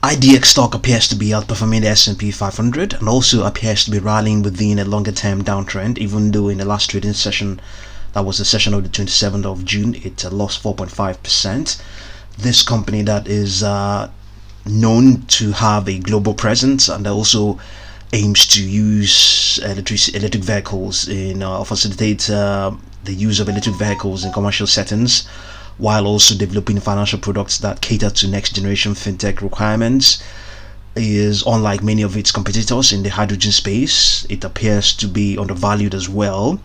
IDEX stock appears to be outperforming the S&P 500 and also appears to be rallying within a longer term downtrend, even though in the last trading session, that was the session of the 27th of June, it lost 4.5%. This company that is known to have a global presence and also aims to use electric vehicles in facilitate the use of electric vehicles in commercial settings, while also developing financial products that cater to next generation fintech requirements, is unlike many of its competitors in the hydrogen space. It appears to be undervalued as well.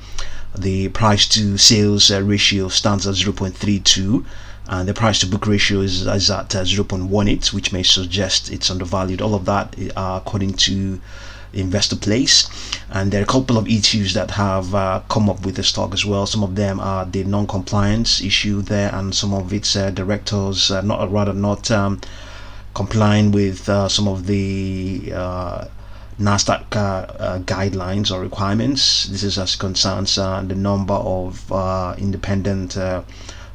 The price to sales ratio stands at 0.32 and the price to book ratio is at 0.18, which may suggest it's undervalued. All of that according to Investor Place. And there are a couple of issues that have come up with the stock as well. Some of them are the non-compliance issue there, and some of its directors not complying with some of the NASDAQ guidelines or requirements. This is as concerns the number of independent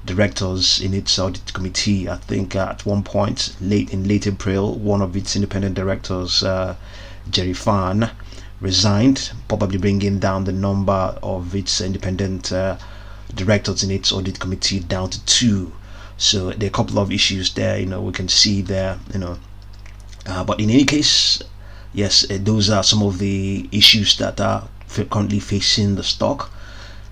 directors in its audit committee. I think at one point in late April, one of its independent directors, Jerry Fan, resigned, probably bringing down the number of its independent directors in its audit committee down to 2. So there are a couple of issues there, we can see there, but in any case, yes, those are some of the issues that are currently facing the stock.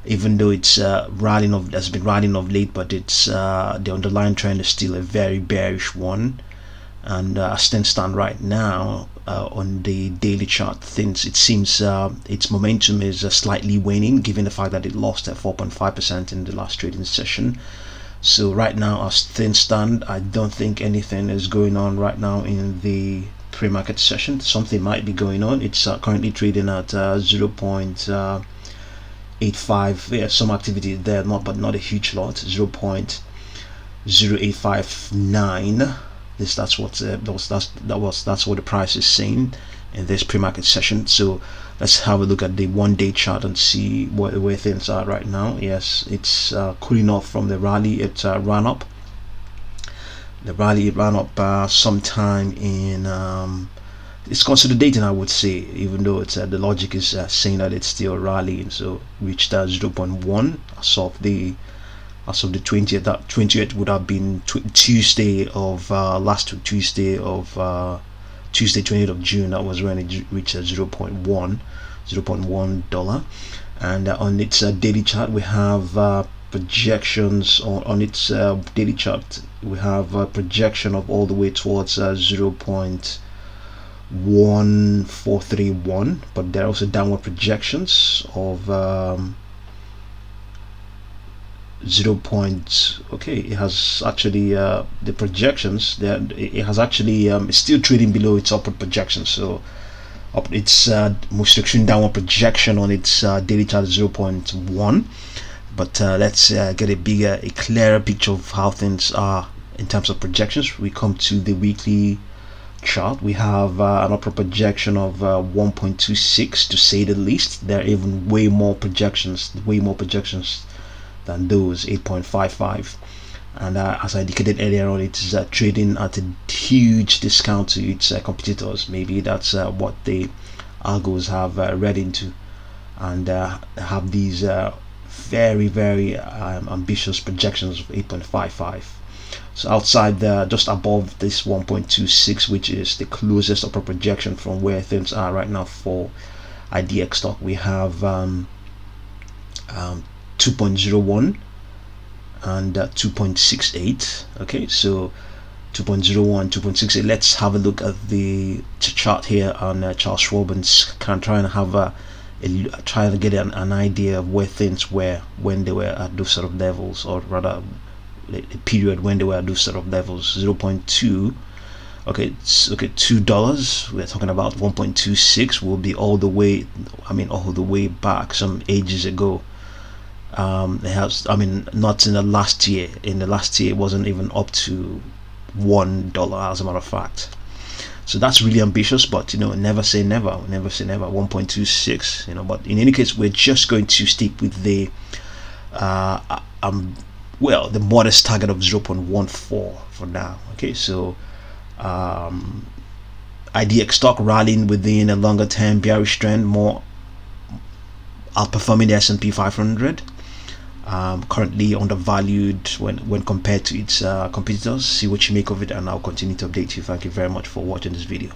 Even though it's has been rallying of late, but it's the underlying trend is still a very bearish one. And as things stand right now, on the daily chart, it seems its momentum is slightly waning, given the fact that it lost at 4.5% in the last trading session. So right now, as things stand, I don't think anything is going on right now in the pre-market session. Something might be going on. It's currently trading at 0.85. Yeah, some activity there, but not a huge lot. 0.0859. That's what the price is saying in this pre-market session. So let's have a look at the 1-day chart and see where things are right now. Yes, it's cooling off from the rally it ran up. The rally it ran up sometime in it's consolidating, I would say, even though it's the logic is saying that it's still rallying. So reached 0.1 as of the 20th. That 20th would have been Tuesday of last Tuesday of Tuesday 20th of June. That was when it reached $0.1. And on its daily chart, we have projections on its daily chart. We have a projection of all the way towards 0.1431, but there are also downward projections of it has actually the projections there, it has actually still trading below its upward projections. So its most extreme downward projection on its daily chart is 0.1. But let's get a clearer picture of how things are in terms of projections. We come to the weekly chart. We have an upper projection of 1.26, to say the least. There are even way more projections than those, 8.55. And as I indicated earlier on, it is trading at a huge discount to its competitors. Maybe that's what the algos have read into, and have these very ambitious projections of 8.55. So outside just above this 1.26, which is the closest upper projection from where things are right now for IDEX stock, we have 2.01 and 2.68. okay, so 2.01, 2.68. let's have a look at the chart here on Charles Schwab and try and have try to get an idea of where things were when they were at those sort of levels, or rather a period when they were at those sort of levels. 0.2, okay, $2. We're talking about 1.26 will be all the way back some ages ago. It has, not in the last year. In the last year, it wasn't even up to $1, as a matter of fact. So that's really ambitious, but never say never. 1.26, but in any case, we're just going to stick with the the modest target of 0.14 for now. Okay, so IDEX stock rallying within a longer term bearish trend, more outperforming the S&P 500. Currently undervalued when compared to its competitors. See what you make of it, and I'll continue to update you. Thank you very much for watching this video.